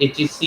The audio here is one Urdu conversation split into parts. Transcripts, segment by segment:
HEC,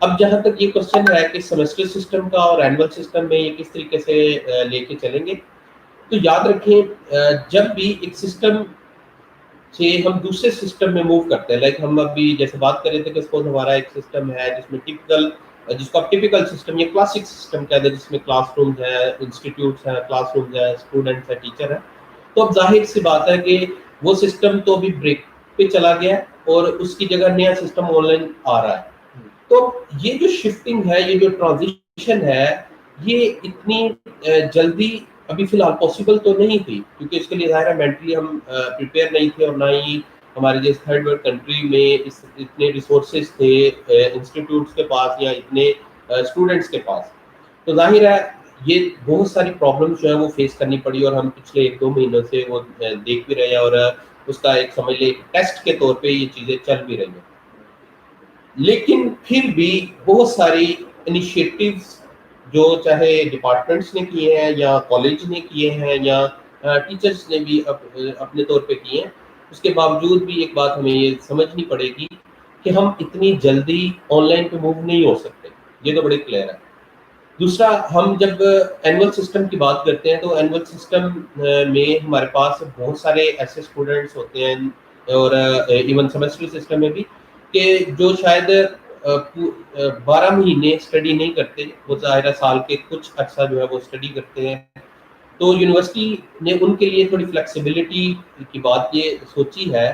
اب جہاں تک یہ کوشچن ہے کہ سیمسٹر سسٹم کا اور اینول سسٹم میں یہ کس طریقے سے لے کے چلیں گے، تو یاد رکھیں جب بھی ایک سسٹم سے ہم دوسرے سسٹم میں موو کرتے ہیں، لائک ہم ابھی جیسے بات کر رہے تھے کہ سپوز ہمارا ایک سسٹم ہے جس میں ٹپکل، جس کو آپ ٹپیکل سسٹم یا کلاسک سسٹم کہتے ہیں، جس میں کلاس رومز ہیں، انسٹیٹیوٹس ہیں، کلاس رومز ہیں، اسٹوڈنٹس ہیں، ٹیچر ہیں، تو اب ظاہر سی بات ہے کہ وہ سسٹم تو ابھی بریک پہ چلا گیا ہے اور اس کی جگہ نیا سسٹم آن لائن آ رہا ہے. تو یہ جو شفٹنگ ہے، یہ جو ٹرانزیشن ہے، یہ اتنی جلدی ابھی فی الحال پاسبل تو نہیں تھی، کیونکہ اس کے لیے ظاہر ہے مینٹلی ہم پریپیئر نہیں تھے، اور نہ ہی ہمارے جیسے تھرڈ ورلڈ کنٹری میں اتنے ریسورسز تھے انسٹیٹیوٹس کے پاس یا اتنے اسٹوڈنٹس کے پاس. تو ظاہر ہے یہ بہت ساری پرابلمس جو ہیں وہ فیس کرنی پڑی، اور ہم پچھلے 1-2 مہینوں سے وہ دیکھ بھی رہے ہیں، اور اس کا ایک سمجھ لیں ٹیسٹ کے طور پہ یہ چیزیں چل بھی رہی ہیں. لیکن پھر بھی بہت ساری انیشیٹوز جو چاہے ڈپارٹمنٹس نے کیے ہیں یا کالج نے کیے ہیں یا ٹیچرس نے بھی اپنے طور پہ کیے ہیں، اس کے باوجود بھی ایک بات ہمیں یہ سمجھنی پڑے گی کہ ہم اتنی جلدی آن لائن پہ موو نہیں ہو سکتے، یہ تو بڑی کلیئر ہے. دوسرا، ہم جب اینول سسٹم کی بات کرتے ہیں تو اینول سسٹم میں ہمارے پاس بہت سارے ایسے اسٹوڈنٹس ہوتے ہیں، اور ایون سیمسٹر سسٹم میں بھی، کہ جو شاید 12 مہینے اسٹڈی نہیں کرتے، وہ ظاہرہ سال کے کچھ عرصہ جو ہے وہ اسٹڈی کرتے ہیں. تو یونیورسٹی نے ان کے لیے تھوڑی فلیکسیبلٹی کی بات یہ سوچی ہے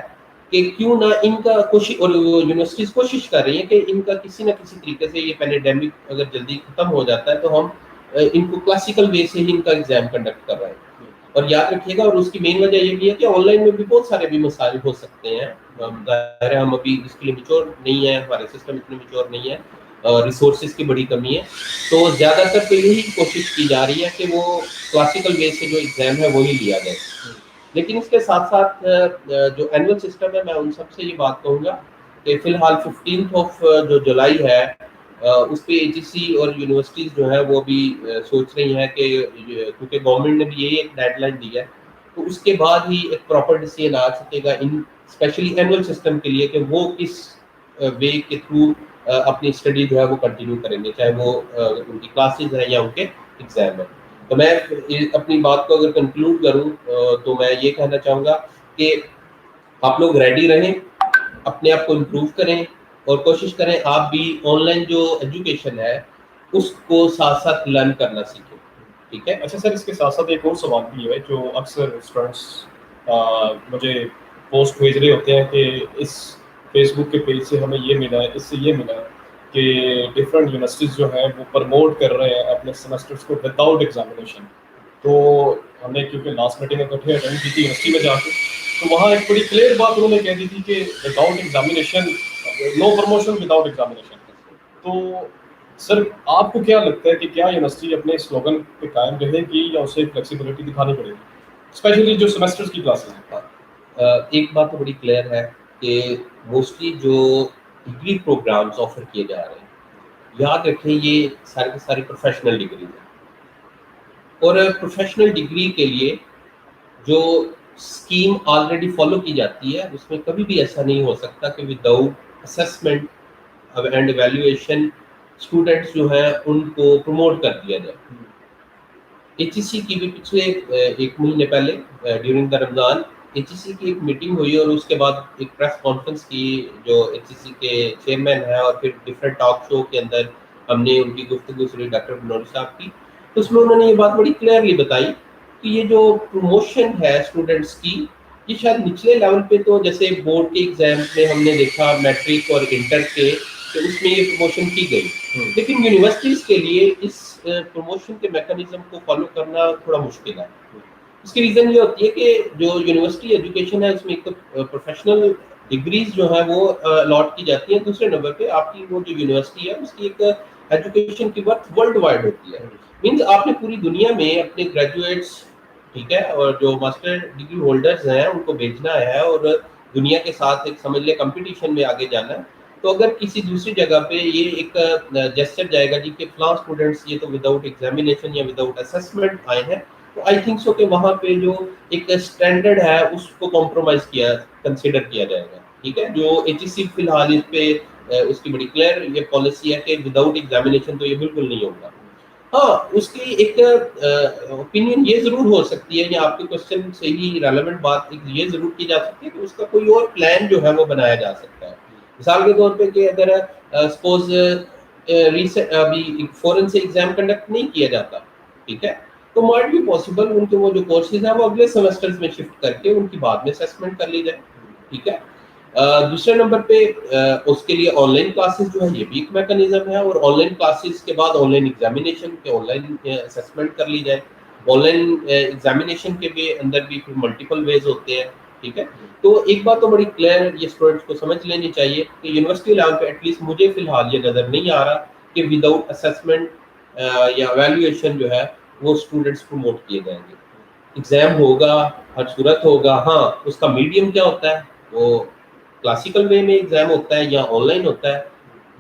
کہ کیوں نہ ان کا کوشش، اور یونیورسٹیز کوشش کر رہی ہیں کہ ان کا کسی نہ کسی طریقے سے یہ پینیڈیمک اگر جلدی ختم ہو جاتا ہے تو ہم ان کو کلاسیکل وے سے ہی ان کا ایگزام کنڈکٹ کر رہے ہیں. اور یاد رکھیے گا، اور اس کی مین وجہ یہ بھی ہے کہ آن لائن میں بھی بہت سارے بھی مسائل ہو سکتے ہیں. ظاہر ہے ہم ابھی اس کے لیے میچور نہیں ہے، ہمارے سسٹم اتنے میچور نہیں ہے، ریسورسز کی بڑی کمی ہے. تو زیادہ تر تو یہی کوشش کی جا رہی ہے کہ وہ کلاسیکل وے سے جو ایگزام ہے وہی لیا جائے. لیکن اس کے ساتھ ساتھ جو اینول سسٹم ہے، میں ان سب سے یہ بات کہوں گا کہ فی الحال 15 جو جولائی ہے، اس پہ اے جی سی اور یونیورسٹیز جو ہے وہ بھی سوچ رہی ہیں کہ کیونکہ گورنمنٹ نے بھی یہی ایک ڈیڈ لائن دی ہے، تو اس کے بعد ہی ایک پراپر ڈیسیژن آ سکے گا ان اسپیشلی اینول سسٹم کے لیے کہ وہ کس وے کے تھرو اپنی اسٹڈی جو ہے وہ کنٹینیو کریں گے، چاہے وہ ان کی کلاسز ہیں یا ان کے ایگزام ہیں. تو میں اپنی بات کو اگر کنکلوڈ کروں تو میں یہ کہنا چاہوں گا کہ آپ لوگ ریڈی رہیں، اپنے آپ کو امپروو کریں، اور کوشش کریں آپ بھی آن لائن جو ایجوکیشن ہے اس کو ساتھ ساتھ لرن کرنا سیکھیں. ٹھیک ہے. اچھا سر، اس کے ساتھ ساتھ ایک اور سوال بھی ہے جو اکثر اسٹوڈنٹس مجھے پوسٹ بھیج رہے ہوتے ہیں کہ اس فیس بک کے پیج سے ہمیں یہ ملا ہے، اس سے یہ ملا ہے کہ ڈفرینٹ یونیورسٹیز جو ہیں وہ پروموٹ کر رہے ہیں اپنے سیمسٹرس کو وداؤٹ ایگزامینیشن. تو ہم نے کیونکہ لاسٹ میٹنگ اکٹھے اٹینڈ کی تھی یونیورسٹی میں جا کے، تو وہاں ایک بڑی کلیئر بات انہوں نے کہہ دی تھی کہ وداؤٹ ایگزامینیشن، نو پروموشن وداؤٹ ایگزامینیشن. تو سر آپ کو کیا لگتا ہے کہ کیا یونیورسٹی اپنے سلوگن پہ قائم رہے گی یا اسے فلیکسیبلٹی دکھانی پڑے گی، اسپیشلی جو سیمسٹرز کی کلاسز ہیں؟ ایک بات تو بڑی کلیئر ہے کہ موسٹلی جو ڈگری پروگرامز آفر کیے جا رہے ہیں، یاد رکھیں یہ سارے کے سارے پروفیشنل ڈگری ہیں، اور پروفیشنل ڈگری کے لیے جو اسکیم آلریڈی فالو کی جاتی ہے اس میں کبھی بھی ایسا نہیں ہو سکتا کہ without assessment and evaluation students جو ہیں ان کو پروموٹ کر دیا جائے. ایچ ای سی کی بھی پچھلے 1 مہینے پہلے during the Ramzan H E سی کی ایک میٹنگ ہوئی، اور اس کے بعد ایک پریس کانفرنس کی جو ایچ ای سی کے چیئرمین ہیں، اور پھر ڈفرینٹ ٹاک شو کے اندر ہم نے ان کی گفتگو سنی ڈاکٹر بنوری صاحب کی. تو اس میں انہوں نے یہ بات بڑی کلیئرلی بتائی کہ یہ جو پروموشن ہے اسٹوڈنٹس کی، یہ شاید نچلے لیول پہ تو جیسے بورڈ کے ایگزام میں ہم نے دیکھا میٹرک اور انٹر کے، تو اس میں یہ پروموشن کی گئی، لیکن یونیورسٹیز کے لیے اس پروموشن کے میکانزم کو فالو کرنا تھوڑا مشکل ہے. اس کی ریزن یہ ہوتی ہے کہ جو یونیورسٹی ایجوکیشن ہے اس میں ایک تو پروفیشنل ڈگریز جو ہیں وہ الاٹ کی جاتی ہیں، دوسرے نمبر پہ آپ کی وہ جو یونیورسٹی ہے اس کی ایک ایجوکیشن کی ورتھ ورلڈ وائڈ ہوتی ہے. مینس آپ نے پوری دنیا میں اپنے گریجویٹس، ٹھیک ہے، اور جو ماسٹر ڈگری ہولڈرز ہیں ان کو بھیجنا ہے اور دنیا کے ساتھ ایک سمجھ لے کمپٹیشن میں آگے جانا ہے. تو اگر کسی دوسری جگہ پہ یہ ایک جیسچر جائے گا جی کہ فلاں اسٹوڈنٹس یہ تو وداؤٹ ایگزامینیشن یا وداؤٹ اسسمنٹ آئے ہیں، تو آئی تھنک سو کہ وہاں پہ جو ایک اسٹینڈرڈ ہے اس کو کمپرومائز کنسیڈر کیا جائے گا. ٹھیک ہے. جو HEC فی الحال اس پہ اس کی بڑی کلیئر یہ پالیسی ہے کہ وداؤٹ ایگزامینیشن تو یہ بالکل نہیں ہوگا. ہاں اس کی ایک اوپینین یہ ضرور ہو سکتی ہے, یا آپ کے کوشچن سے ہی ریلیونٹ بات یہ ضرور کی جا سکتی ہے کہ اس کا کوئی اور پلان جو ہے وہ بنایا جا سکتا ہے. مثال کے طور پہ کہ اگر سپوز ابھی فورن سے ایگزام کنڈکٹ نہیں کیا جاتا, ٹھیک ہے, تو مائٹ بھی پاسبل ان کے وہ جو کورسز ہیں وہ اگلے سیمسٹرز میں شفٹ کر کے ان کی بعد میں اسیسمنٹ کر لی جائے, ٹھیک ہے. دوسرے نمبر پہ اس کے لیے آن لائن کلاسز جو ہے یہ بھی ایک میکانزم ہے, اور آن لائن کلاسز کے بعد آن لائن ایگزامینیشن کے آن لائن اسیسمنٹ کر لی جائے. آن لائن ایگزامینیشن کے بھی اندر بھی پھر ملٹیپل ویز ہوتے ہیں, ٹھیک ہے. تو ایک بات تو بڑی کلیئر یہ اسٹوڈنٹس کو سمجھ لینی چاہیے کہ یونیورسٹی لیول پہ ایٹ لیسٹ مجھے فی الحال یہ نظر نہیں آ رہا کہ وداؤٹ اسیسمنٹ یا ایویلویشن جو ہے وہ اسٹوڈنٹس پروموٹ کیے جائیں گے. ایگزام ہوگا, ہر صورت ہوگا, ہاں اس کا میڈیم کیا ہوتا ہے, وہ کلاسیکل وے میں ایگزام ہوتا ہے یا آن لائن ہوتا ہے,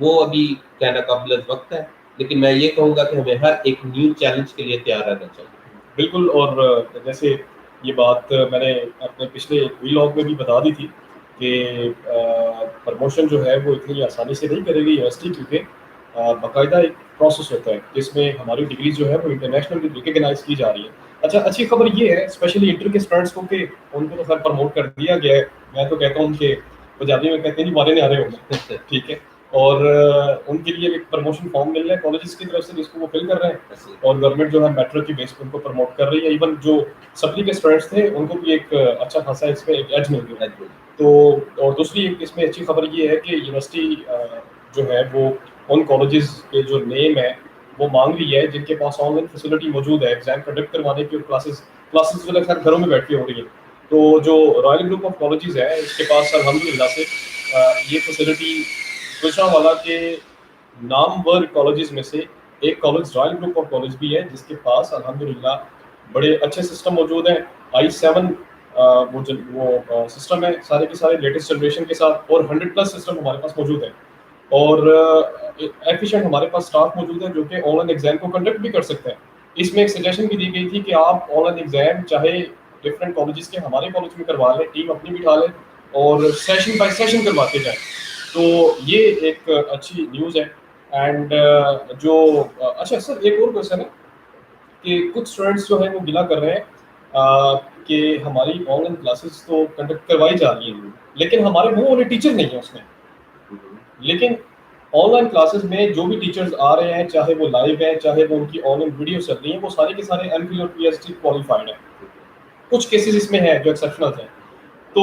وہ ابھی کہنا قابل وقت ہے. لیکن میں یہ کہوں گا کہ ہمیں ہر ایک نیو چیلنج کے لیے تیار رہنا چاہیے. بالکل. اور جیسے یہ بات میں نے اپنے پچھلے ویلاگ میں بھی بتا دی تھی کہ پروموشن جو ہے وہ اتنی آسانی سے نہیں کرے گی یونیورسٹی, کیونکہ باقاعدہ ایک پروسیس ہوتا ہے جس میں ہماری ڈگری جو ہے وہ انٹرنیشنل ریکگنائز کی جا رہی ہے. اچھا, اچھی خبر یہ ہے اسپیشلی انٹر کے اسٹوڈنٹس کو کہ ان کو تو خیر پروموٹ کر دیا گیا ہے. میں تو کہتا ہوں کہ پنجابی میں کہتے ہیں نہیں مارے نہیں آ رہے ہوں, ٹھیک ہے, اور ان کے لیے ایک پروموشن فارم مل رہا ہے کالجز کی طرف سے جس کو وہ فل کر رہے ہیں, اور گورنمنٹ جو ہے میٹرک کی بیس پہ ان کو پروموٹ کر رہی ہے. ایون جو سپلی کے اسٹوڈنٹس تھے ان کو بھی ایک اچھا خاصا اس میں ایک ایج مل گیا. تو اور دوسری ایک اس میں اچھی خبر یہ ہے کہ یونیورسٹی جو ہے وہ ان کالجز کے جو نیم ہے وہ مانگ رہی ہے جن کے پاس آن لائن فیسلٹی موجود ہے ایگزام کنڈکٹ کروانے کی, اور کلاسز جو ہے گھروں میں بیٹھ کے ہو رہی ہے. تو جو رائل گروپ آف کالجز ہے اس کے پاس الحمدللہ سے یہ فیسلٹی گجرانوالہ کے نامور کالجز میں سے ایک college Royal group of college بھی ہے جس کے پاس الحمدللہ بڑے اچھے سسٹم موجود ہیں. i7 وہ سسٹم ہے سارے کے سارے لیٹسٹ جنریشن کے ساتھ, اور 100+ سسٹم ہمارے پاس موجود ہے, اور ایفیشینٹ ہمارے پاس اسٹاف موجود ہے جو کہ آن لائن ایگزام کو کنڈکٹ بھی کر سکتے ہیں. اس میں ایک سجیشن بھی دی گئی تھی کہ آپ آن لائن ایگزام چاہے ڈفرینٹ کالجز کے ہمارے کالج میں کروا لیں, ٹیم اپنی بٹھا لیں اور سیشن بائی سیشن کرواتے جائیں. تو یہ ایک اچھی نیوز ہے. اینڈ جو اچھا سر ایک اور کوشچن ہے کہ کچھ اسٹوڈنٹس جو ہیں وہ گلا کر رہے ہیں کہ ہماری آن لائن کلاسز تو کنڈکٹ کروائی جا رہی ہیں لیکن ہمارے منہ والے ٹیچر نہیں ہیں اس میں. لیکن آن لائن کلاسز میں جو بھی ٹیچرز آ رہے ہیں چاہے وہ لائیو ہیں چاہے وہ ان کی آن لائن ویڈیو چل رہی ہیں وہ سارے کے سارے MPhil اور PhD کوالیفائڈ ہیں. کچھ کیسز اس میں ہیں جو ایکسیپشنل ہیں, تو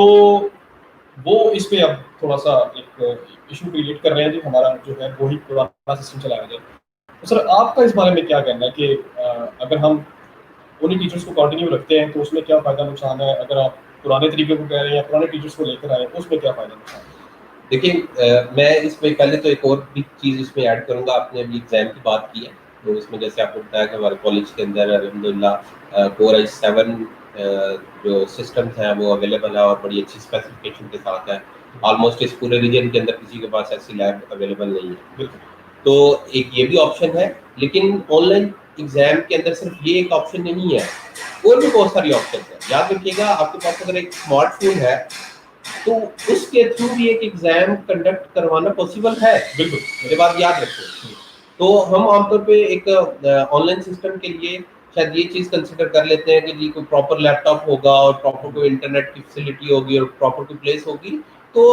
وہ اس پہ اب تھوڑا سا ایک ایشو کریٹ کر رہے ہیں جو ہمارا جو ہے وہی پرانا سسٹم چلایا جائے. تو سر آپ کا اس بارے میں کیا کہنا ہے کہ اگر ہم انہیں ٹیچرس کو کنٹینیو رکھتے ہیں تو اس میں کیا فائدہ نقصان ہے, اگر آپ پرانے طریقے کو کہہ رہے ہیں یا پرانے ٹیچرس کو لے کر آئے تو اس میں کیا فائدہ نقصان ہے؟ دیکھیں میں اس میں پہلے تو ایک اور بھی چیز اس میں ایڈ کروں گا. آپ نے ابھی ایگزام کی بات کی ہے, تو اس میں جیسے آپ کو بتایا کہ ہمارے کالج کے اندر الحمدللہ Core i7 جو سسٹمز ہیں وہ اویلیبل ہے اور بڑی اچھی اسپیسیفکیشن کے ساتھ ہے. آلموسٹ اس پورے ریجن کے اندر کسی کے پاس ایسی لیب اویلیبل نہیں ہے. تو ایک یہ بھی آپشن ہے, لیکن آن لائن ایگزام کے اندر صرف یہ ایک آپشن نہیں ہے, اور بھی بہت ساری آپشن ہیں. یاد رکھیے گا آپ کے پاس اگر ایک اسمارٹ فون ہے تو اس کے تھرو بھی ایک ایگزام کنڈکٹ کروانا پاسبل ہے. بالکل یہ بات یاد رکھو. تو ہم عام طور پہ ایک آن لائن سسٹم کے لیے شاید یہ چیز کنسیڈر کر لیتے ہیں کہ جی کوئی پراپر لیپ ٹاپ ہوگا اور پراپر کوئی انٹرنیٹ کی فیسلٹی ہوگی اور پراپر کوئی پلیس ہوگی. تو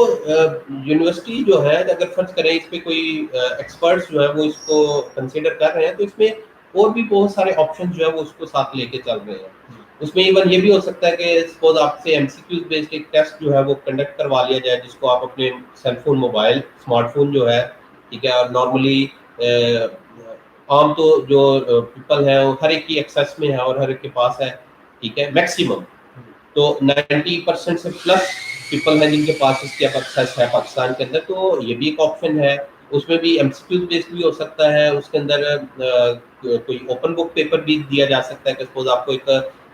یونیورسٹی جو ہے اگر فرض کریں اس پہ کوئی ایکسپرٹس جو ہے وہ اس کو کنسیڈر کر رہے ہیں تو اس میں اور بھی بہت سارے آپشن جو ہے وہ اس کو ساتھ لے کے چل رہے ہیں. اس میں ایون یہ بھی ہو سکتا ہے کہ سپوز آپ سے MCQs بیسڈ ایک ٹیسٹ جو ہے وہ کنڈکٹ کروا لیا جائے جس کو آپ اپنے cell phone mobile smart phone جو ہے, ٹھیک ہے, اور نارملی عام تو جو پیپل ہیں وہ ہر ایک کی ایکسیس میں ہے اور ہر ایک کے پاس ہے, ٹھیک ہے, میکسیمم تو 90% سے پلس پیپل ہیں جن کے پاس اس کی اب ایکسیس ہے پاکستان کے اندر. تو یہ بھی ایک آپشن ہے. اس میں بھی MCQs بیسڈ بھی ہو سکتا ہے, اس کے اندر کوئی اوپن بک پیپر بھی دیا جا سکتا ہے کہ سپوز آپ کو ایک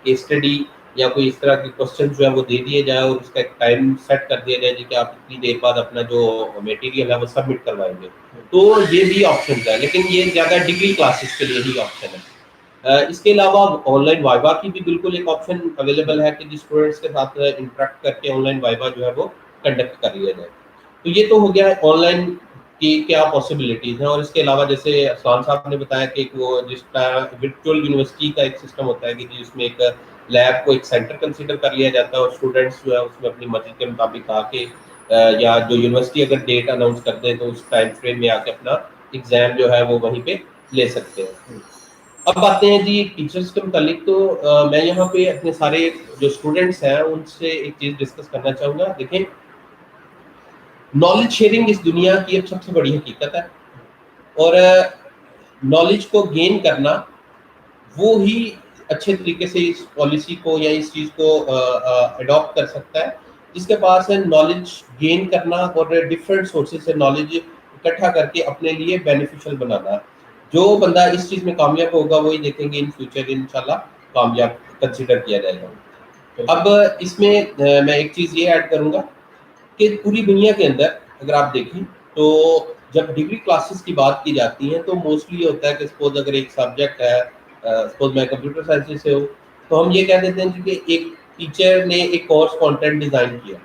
کیس اسٹڈی یا کوئی اس طرح کے کوشچن جو ہے وہ دے دیے جائے اور اس کا ایک ٹائم سیٹ کر دیا جائے کہ آپ اتنی دیر بعد اپنا جو میٹیریل ہے وہ سبمٹ کروائیں گے. تو یہ بھی آپشن ہے, لیکن یہ زیادہ ڈگری کلاسز کے لیے ہی آپشن ہے. اس کے علاوہ آن لائن وائوا کی بھی بالکل ایک آپشن اویلیبل ہے کہ جس اسٹوڈنٹس کے ساتھ انٹریکٹ کر کے آن لائن وائوا جو ہے وہ کنڈکٹ کر لیا جائے. تو یہ تو ہو گیا آن لائن کی کیا پاسبلٹیز ہیں. اور اس کے علاوہ جیسے اسلام صاحب نے بتایا کہ وہ جس کا ورچوئل یونیورسٹی کا ایک سسٹم ہوتا ہے کہ جس میں ایک لیب کو ایک سینٹر کنسیڈر کر لیا جاتا ہے اور اسٹوڈنٹس جو ہے اس میں اپنی مرضی کے مطابق آ کے یا جو یونیورسٹی اگر ڈیٹ اناؤنس کر دیں تو اس ٹائم فریم میں آ کے اپنا ایگزام جو ہے وہ وہیں پہ لے سکتے ہیں. اب آتے ہیں جی ٹیچرس کے متعلق. تو میں یہاں پہ اپنے سارے جو اسٹوڈنٹس ہیں ان سے ایک چیز ڈسکس کرنا چاہوں گا. دیکھیں نالج شیئرنگ اس دنیا کی ایک سب سے بڑی حقیقت ہے اور نالج کو گین کرنا وہ ہی اچھے طریقے سے اس پالیسی کو یا اس چیز کو اڈاپٹ کر سکتا ہے جس کے پاس ہے نالج گین کرنا اور ڈفرینٹ سورسز سے نالج اکٹھا کر کے اپنے لیے بینیفیشل بنانا. جو بندہ اس چیز میں کامیاب ہوگا وہی دیکھیں گے ان فیوچر انشاءاللہ کامیاب کنسیڈر کیا جائے گا. اب اس میں میں ایک چیز یہ ایڈ کروں گا کہ پوری دنیا کے اندر اگر آپ دیکھیں تو جب ڈگری کلاسز کی بات کی جاتی ہیں تو موسٹلی یہ ہوتا ہے کہ سپوز اگر ایک سبجیکٹ ہے, سپوز میں کمپیوٹر سائنس سے ہوں تو ہم یہ کہہ دیتے ہیں کہ ایک ٹیچر نے ایک کورس کانٹینٹ ڈیزائن کیا.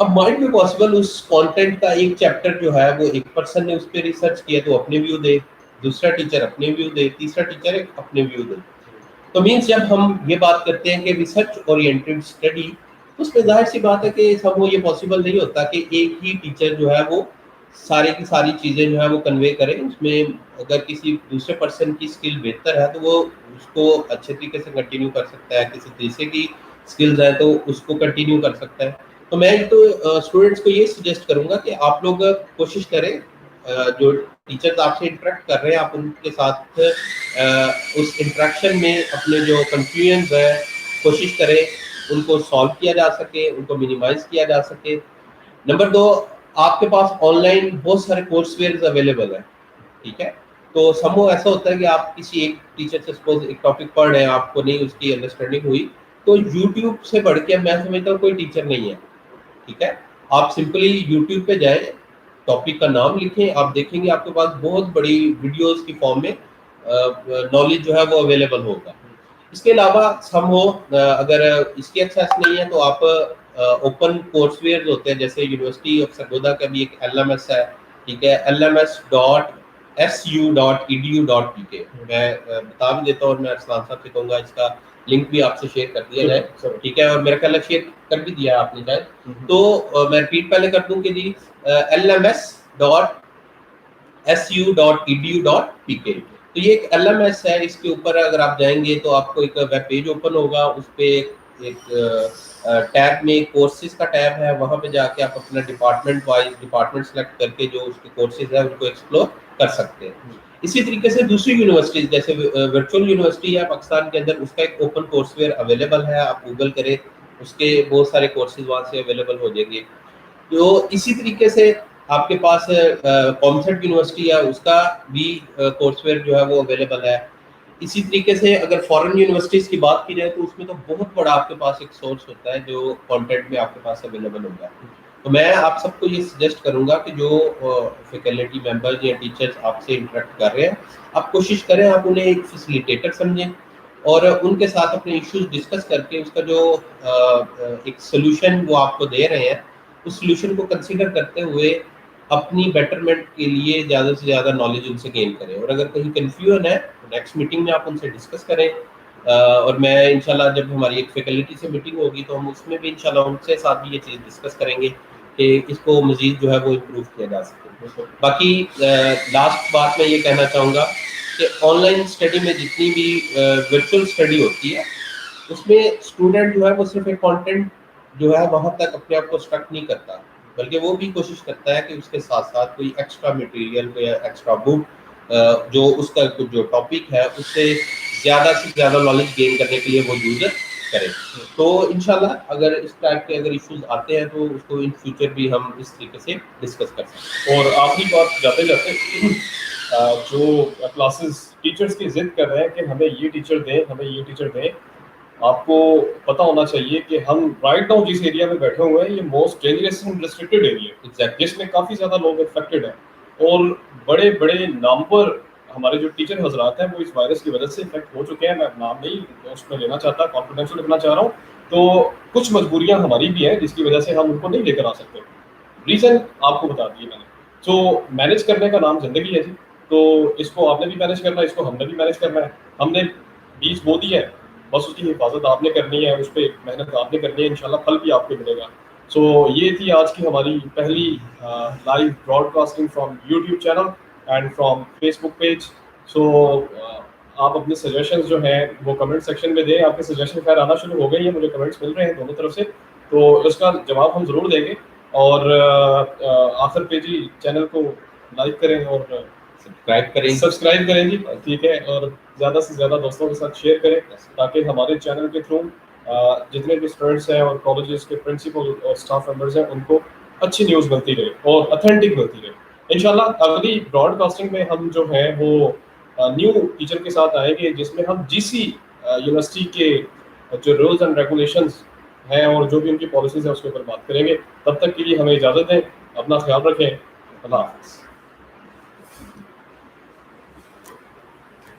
اب مائٹ بھی پاسبل اس کانٹینٹ کا ایک چیپٹر جو ہے وہ ایک پرسن نے اس پہ ریسرچ کیا تو اپنے ویو دے, دوسرا ٹیچر اپنے ویو دے, تیسرا ٹیچر اپنے ویو دے. تو مینس جب ہم یہ بات کرتے ہیں کہ ریسرچ اورینٹڈ اسٹڈی اس پہ ظاہر سی بات ہے کہ سب وہ یہ پاسبل نہیں ہوتا کہ ایک ہی ٹیچر جو ہے وہ سارے کی ساری چیزیں جو ہے وہ کنوے کرے. اس میں اگر کسی دوسرے پرسن کی اسکل بہتر ہے تو وہ اس کو اچھے طریقے سے کنٹینیو کر سکتا ہے, کسی تیسرے کی اسکلز ہیں تو اس کو کنٹینیو کر سکتا ہے. تو میں تو اسٹوڈنٹس کو یہ سجیسٹ کروں گا کہ آپ لوگ کوشش کریں جو ٹیچرز آپ سے انٹریکٹ کر رہے ہیں آپ ان کے ساتھ اس انٹریکشن میں اپنے جو کنفیوژنز ہیں کوشش کریں ان کو سالو کیا جا سکے, ان کو منیمائز کیا جا سکے. نمبر 2, آپ کے پاس آن لائن بہت سارے کورس ویئرز اویلیبل ہیں, ٹھیک ہے. تو سمو ایسا ہوتا ہے کہ آپ کسی ایک ٹیچر سے سپوز ایک ٹاپک پڑھ رہے ہیں, آپ کو نہیں اس کی انڈرسٹینڈنگ ہوئی تو یوٹیوب سے پڑھ کے میں سمجھتا ہوں کوئی ٹیچر نہیں ہے, ٹھیک ہے. آپ سمپلی یوٹیوب پہ جائیں, ٹاپک کا نام لکھیں, آپ دیکھیں گے آپ کے پاس بہت بڑی ویڈیوز کی فارم میں نالج جو ہے وہ اویلیبل ہوگا. اس کے علاوہ سم ہو اگر اس کی ایکسیس نہیں ہے تو آپ اوپن کورس ویئر ہوتے ہیں جیسے یونیورسٹی آف سرگودا کا بھی ایک LMS ہے, ٹھیک ہے, lms.su.edu.pk. میں بتا بھی دیتا ہوں اور میں اسلام صاحب سے کہوں گا اس کا لنک بھی آپ سے شیئر کر دیا جائے, ٹھیک ہے. اور میرا خیال ہے شیئر کر بھی دیا آپ نے شاید. تو میں ریپیٹ پہلے کر دوں کہ جی lms.su.edu.pk. تو یہ ایک LMS ہے, اس کے اوپر اگر آپ جائیں گے تو آپ کو ایک ویب پیج اوپن ہوگا, اس پہ ایک ٹیب میں کورسز کا ٹیب ہے, وہاں پہ جا کے آپ اپنا ڈپارٹمنٹ وائز ڈپارٹمنٹ سلیکٹ کر کے جو اس کے کورسز ہیں ان کو ایکسپلور کر سکتے ہیں. اسی طریقے سے دوسری یونیورسٹیز جیسے ورچوئل یونیورسٹی ہے پاکستان کے اندر, اس کا ایک اوپن کورس ویئر اویلیبل ہے, آپ گوگل کریں اس کے بہت سارے کورسز وہاں سے اویلیبل ہو جائیں گے. تو اسی طریقے سے آپ کے پاس کامسٹ یونیورسٹی ہے, اس کا بھی کورس ویئر جو ہے وہ اویلیبل ہے. اسی طریقے سے اگر فارن یونیورسٹیز کی بات کی جائے تو اس میں تو بہت بڑا آپ کے پاس ایک سورس ہوتا ہے جو کانٹینٹ میں آپ کے پاس اویلیبل ہوگا. تو میں آپ سب کو یہ سجیسٹ کروں گا کہ جو فیکلٹی ممبرز یا ٹیچرز آپ سے انٹریکٹ کر رہے ہیں آپ کوشش کریں آپ انہیں ایک فیسیلیٹیٹر سمجھیں اور ان کے ساتھ اپنے ایشوز ڈسکس کر کے اس کا جو ایک سولوشن وہ آپ کو دے رہے ہیں اس سولوشن کو کنسیڈر کرتے ہوئے اپنی بیٹرمنٹ کے لیے زیادہ سے زیادہ نالج ان سے گین کریں. اور اگر کہیں کنفیوژن ہے نیکسٹ میٹنگ میں آپ ان سے ڈسکس کریں, اور میں انشاءاللہ جب ہماری ایک فیکلٹی سے میٹنگ ہوگی تو ہم اس میں بھی انشاءاللہ ان سے ساتھ بھی یہ چیز ڈسکس کریں گے کہ اس کو مزید جو ہے وہ امپروو کیا جا سکے. باقی لاسٹ بات میں یہ کہنا چاہوں گا کہ آن لائن اسٹڈی میں جتنی بھی ورچوئل اسٹڈی ہوتی ہے اس میں اسٹوڈنٹ جو ہے وہ صرف ایک کانٹینٹ جو ہے وہاں تک اپنے آپ کو اسٹک نہیں کرتا بلکہ وہ بھی کوشش کرتا ہے کہ اس کے ساتھ ساتھ کوئی ایکسٹرا مٹیریل یا ایکسٹرا بک جو اس کا جو ٹاپک ہے اس سے زیادہ نالج گین کرنے کے لیے وہ یوز کریں. تو انشاءاللہ اگر اس ٹائپ کے اگر ایشوز آتے ہیں تو اس کو ان فیوچر بھی ہم اس طریقے سے ڈسکس کر سکتے ہیں. اور آخری بات جاتے جاتے جو کلاسز ٹیچرز کی ضد کر رہے ہیں کہ ہمیں یہ ٹیچر دیں ہمیں یہ ٹیچر دیں, آپ کو پتہ ہونا چاہیے کہ ہم رائٹ ناؤ جس ایریا میں بیٹھے ہوئے ہیں یہ most dangerous and restricted area ہے جس میں کافی زیادہ لوگ انفیکٹڈ ہیں اور بڑے بڑے نامور ہمارے جو ٹیچر حضرات ہیں وہ اس وائرس کی وجہ سے انفیکٹ ہو چکے ہیں. میں نام نہیں اس میں لینا چاہتا, کانفیڈینشیل رکھنا چاہ رہا ہوں, تو کچھ مجبوریاں ہماری بھی ہیں جس کی وجہ سے ہم ان کو نہیں لے کر آ سکتے. ریزن آپ کو بتا دیے میں نے. سو مینیج کرنے کا نام زندگی ہے جی. تو اس کو آپ نے بھی مینیج کرنا ہے, اس کو ہم نے بھی مینیج کرنا ہے. ہم نے بیج بو دی ہے, بس اس کی حفاظت آپ نے کرنی ہے, اس پہ محنت آپ نے کرنی ہے, انشاءاللہ پھل بھی آپ کو ملے گا. سو یہ تھی آج کی ہماری پہلی live broadcasting from YouTube channel and from Facebook page. So آپ اپنے سجیشنز جو ہیں وہ کمنٹ سیکشن میں دیں. آپ کے سجیشن خیر آنا شروع ہو گئی ہیں, مجھے کمنٹس مل رہے ہیں دونوں طرف سے, تو اس کا جواب ہم ضرور دیں گے. اور آخر پہ جی چینل کو لائک کریں اور سبسکرائب کریں جی, ٹھیک ہے, اور زیادہ سے زیادہ دوستوں کے ساتھ شیئر کریں تاکہ ہمارے چینل کے تھرو جتنے بھی اسٹوڈنٹس ہیں اور کالجز کے پرنسپل اور اسٹاف ممبرز ہیں ان کو اچھی نیوز ملتی رہے اور اتھینٹک ملتی رہے. انشاءاللہ اگلی براڈ کاسٹنگ میں ہم جو ہیں وہ نیو ٹیچر کے ساتھ آئیں گے جس میں ہم جی سی یونیورسٹی کے جو رولز اینڈ ریگولیشنز ہیں اور جو بھی ان کی پالیسیز ہیں اس کے اوپر بات کریں گے. تب تک کے لیے ہمیں اجازت دیں, اپنا خیال رکھیں, اللہ حافظ.